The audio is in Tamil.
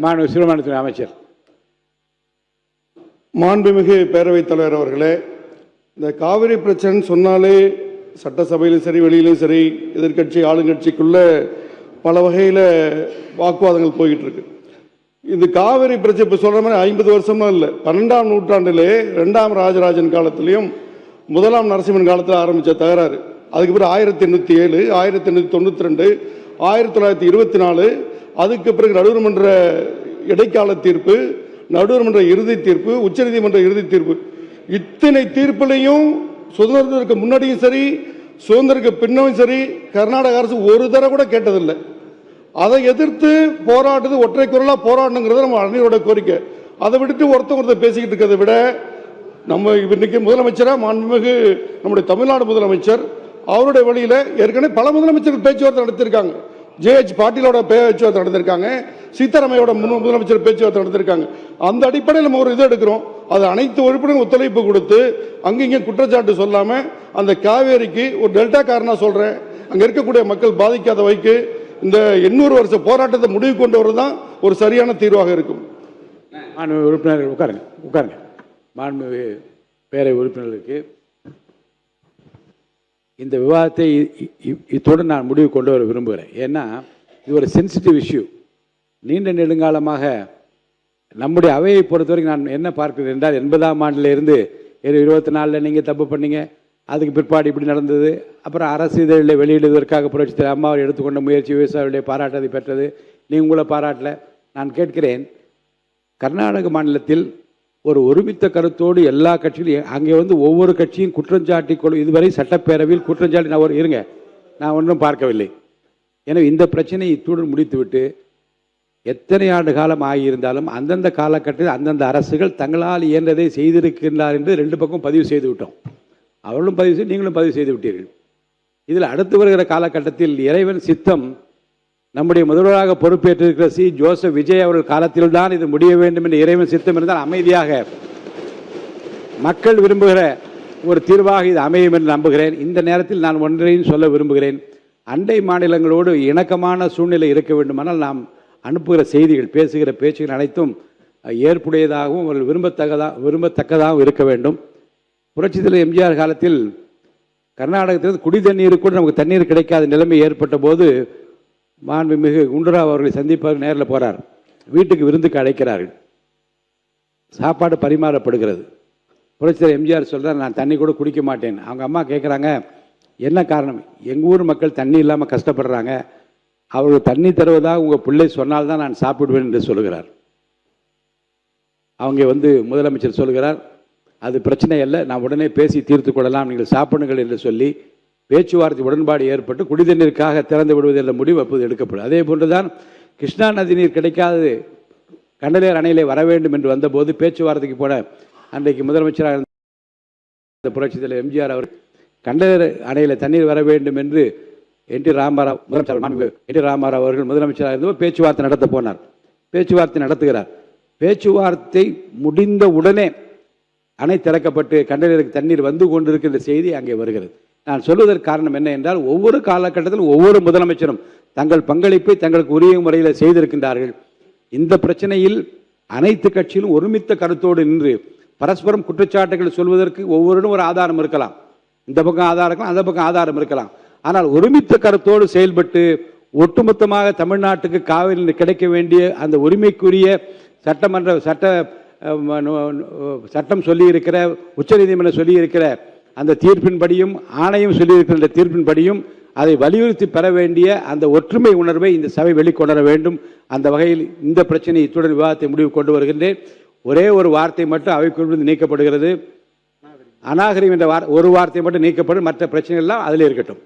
மாண்பு சிறுபான்மைத்துறை அமைச்சர். மாண்புமிகு பேரவைத் தலைவர் அவர்களே, இந்த காவிரி பிரச்சனை சொன்னாலே சட்டசபையிலும் சரி வெளியிலும் சரி எதிர்கட்சி ஆளுங்கட்சிக்குள்ள பல வகையில் வாக்குவாதங்கள் போய்கிட்டு இருக்கு. இந்த காவிரி பிரச்சனை இப்போ சொல்கிற மாதிரி 50 வருஷம்லாம் இல்லை, 12ஆம் நூற்றாண்டிலே 2ஆம் ராஜராஜன் காலத்திலையும் 1ஆம் நரசிம்மன் காலத்தில் ஆரம்பித்த தகராறு. அதுக்கு பிறகு 1807, 1892, 1924, அதுக்கு பிறகு நடுவர்மன்ற இடைக்கால தீர்ப்பு, நடுவர்மன்ற இறுதி தீர்ப்பு, உச்சநீதிமன்ற இறுதி தீர்ப்பு, இத்தனை தீர்ப்புலையும் சுதந்திரத்திற்கு முன்னாடியும் சரி சுதந்திரத்துக்கு பின்னும் சரி கர்நாடக அரசு ஒரு தடவை கூட கேட்டதில்லை. அதை எதிர்த்து போராடுறது ஒற்றை குரலாக போராடணுங்கிறது நம்ம அனைவரோட கோரிக்கை. அதை விட்டுட்டு ஒருத்தர் பேசிக்கிட்டு இருக்கிறத விட நம்ம இன்னைக்கு முதலமைச்சராக மாண்புமிகு நம்முடைய தமிழ்நாடு முதலமைச்சர் அவருடைய வழியில் ஏற்கனவே பல முதலமைச்சர்கள் பேச்சுவார்த்தை நடத்திருக்காங்க. ஜேஎச் பாட்டீலோட பேச்சுவார்த்தை நடத்திருக்காங்க, சீதாராமையோட முதலமைச்சர் பேச்சுவார்த்தை நடத்திருக்காங்க. அந்த அடிப்படையில் நம்ம ஒரு இது எடுக்கிறோம். அது அனைத்து உறுப்பினரும் ஒத்துழைப்பு கொடுத்து அங்கங்கே குற்றச்சாட்டு சொல்லாமல் அந்த காவேரிக்கு ஒரு டெல்டா காரணம் சொல்கிறேன், அங்கே இருக்கக்கூடிய மக்கள் பாதிக்காத வைக்கு இந்த 800 வருஷ போராட்டத்தை முடிவு கொண்டு வரதான் ஒரு சரியான தீர்வாக இருக்கும். மாண்பு உறுப்பினர்கள் உட்காருங்க. மாண்பு பேரவை உறுப்பினர்களுக்கு இந்த விவாதத்தை இத்தோடு நான் முடிவு கொண்டு வர விரும்புகிறேன். ஏன்னா இது ஒரு சென்சிட்டிவ் இஷ்யூ. நீண்ட நெடுங்காலமாக நம்முடைய அவையை பொறுத்தவரைக்கும் நான் என்ன பார்க்கிறேன் என்றால் 80ஆம் ஆண்டிலிருந்து 24 நீங்கள் தப்பு பண்ணீங்க, அதுக்கு பிற்பாடு இப்படி நடந்தது, அப்புறம் அரசு இதழில் வெளியிடுவதற்காக புரட்சி தலைவர் அம்மா அவர் எடுத்துக்கொண்ட முயற்சி விவசாயிகளுடைய பாராட்டத்தை பெற்றது. நீங்கள் உங்களை பாராட்டல. நான் கேட்கிறேன், கர்நாடக மாநிலத்தில் ஒரு ஒருமித்த கருத்தோடு எல்லா கட்சிகளும் அங்கே ஒவ்வொரு கட்சியும் குற்றஞ்சாட்டி இதுவரை சட்டப்பேரவையில் குற்றஞ்சாட்டி நான் ஒன்றும் பார்க்கவில்லை. எனவே இந்த பிரச்சனையை இத்துடன் முடித்துவிட்டு எத்தனை ஆண்டு காலம் ஆகியிருந்தாலும் அந்தந்த காலகட்டத்தில் அந்தந்த அரசுகள் தங்களால் இயன்றதை செய்திருக்கின்றார் என்று 2 பக்கம் பதிவு செய்து விட்டோம். அவர்களும் பதிவு செய்து நீங்களும் பதிவு செய்து விட்டீர்கள். இதில் அடுத்து வருகிற காலகட்டத்தில் இறைவன் சித்தம் நம்முடைய முதல்வராக பொறுப்பேற்றிருக்கிற ஜோசப் விஜய் அவர்கள் காலத்தில் தான் இது முடிய வேண்டும் என்று இறைவன் சித்தம் இருந்தால் அமைதியாக மக்கள் விரும்புகிற ஒரு தீர்வாக இது அமையும் என்று நம்புகிறேன். இந்த நேரத்தில் நான் ஒன்றையும் சொல்ல விரும்புகிறேன். அண்டை மாநிலங்களோடு இணக்கமான சூழ்நிலை இருக்க வேண்டுமானால் நாம் அனுப்புகிற செய்திகள் பேசுகிற பேச்சுகள் அனைத்தும் ஏற்புடையதாகவும் அவர்கள் விரும்பத்தக்கதாகவும் இருக்க வேண்டும். புரட்சித் தலைவர் எம்ஜிஆர் காலத்தில் கர்நாடகத்தில் குடி தண்ணீருக்கு கூட நமக்கு தண்ணீர் கிடைக்காத நிலைமை ஏற்பட்ட போது மாண்புமிகு குண்டுராவ் அவர்களை சந்திப்பார், நேரில் போகிறார், வீட்டுக்கு விருந்துக்கு அழைக்கிறார்கள், சாப்பாடு பரிமாறப்படுகிறது. புரட்சித் தலைவர் எம்ஜிஆர் சொல்கிறார், நான் தண்ணி கூட குடிக்க மாட்டேன். அவங்க அம்மா கேட்குறாங்க, என்ன காரணம்? எங்கள் ஊர் மக்கள் தண்ணி இல்லாமல் கஷ்டப்படுறாங்க, அவர்கள் தண்ணி தருவதாக உங்கள் பிள்ளை சொன்னால்தான் நான் சாப்பிடுவேன் என்று சொல்லுகிறார். அவங்க முதலமைச்சர் சொல்கிறார், அது பிரச்சனை அல்ல, நான் உடனே பேசி தீர்த்து கொள்ளலாம், நீங்கள் சாப்பிடுங்கள் என்று சொல்லி பேச்சுவார்த்தை உடன்பாடு ஏற்பட்டு குடிநீருக்காக திறந்து விடுவது என்ற முடிவு அப்போது எடுக்கப்படும். அதே போன்றுதான் கிருஷ்ணா நதி நீர் கிடைக்காது கண்டலேர் அணையிலே வர வேண்டும் என்று வந்தபோது பேச்சுவார்த்தைக்கு போன அன்றைக்கு முதலமைச்சராக இருந்த புரட்சித் தலைவர் எம்ஜிஆர் அவர் கண்டலேர் அணையில் தண்ணீர் வர வேண்டும் என்று என்டி ராமராவ் அவர்கள் முதலமைச்சராக இருந்தபோது பேச்சுவார்த்தை நடத்த போனார். பேச்சுவார்த்தை நடத்துகிறார். பேச்சுவார்த்தை முடிந்த உடனே அணை திறக்கப்பட்டு கண்டலேருக்கு தண்ணீர் வந்து கொண்டிருக்கின்ற செய்தி அங்கே வருகிறது. நான் சொல்வதற்கு காரணம் என்ன என்றால், ஒவ்வொரு காலகட்டத்திலும் ஒவ்வொரு முதலமைச்சரும் தங்கள் பங்களிப்பை தங்களுக்கு உரிய முறையில் செய்திருக்கின்றார்கள். இந்த பிரச்சனையில் அனைத்து கட்சியிலும் ஒருமித்த கருத்தோடு நின்று பரஸ்பரம் குற்றச்சாட்டுகள் சொல்வதற்கு ஒவ்வொருவரும் ஒரு ஆதாரம் இருக்கலாம், இந்த பக்கம் ஆதாரம் இருக்கலாம், அந்த பக்கம் ஆதாரம் இருக்கலாம். ஆனால் ஒருமித்த கருத்தோடு செயல்பட்டு ஒட்டுமொத்தமாக தமிழ்நாட்டுக்கு காவிரி கிடைக்க வேண்டிய அந்த உரிமைக்குரிய சட்டம் சொல்லியிருக்கிற, உச்சநீதிமன்றம் சொல்லியிருக்கிற அந்த தீர்ப்பின்படியும் ஆணையம் சொல்லியிருக்கிற தீர்ப்பின்படியும் அதை வலியுறுத்தி பெற வேண்டிய அந்த ஒற்றுமை உணர்வை இந்த சபை வெளிக்கொணர வேண்டும். அந்த வகையில் இந்த பிரச்சனை இத்துடன் விவாதத்தை முடிவு கொண்டு வருகின்றேன். ஒரே ஒரு வார்த்தை மட்டும் அவைக்குள் நீக்கப்படுகிறது. அநாகரிகம் என்ற ஒரு வார்த்தை மட்டும் நீக்கப்படும், மற்ற பிரச்சனைகள் எல்லாம் அதில் இருக்கட்டும்.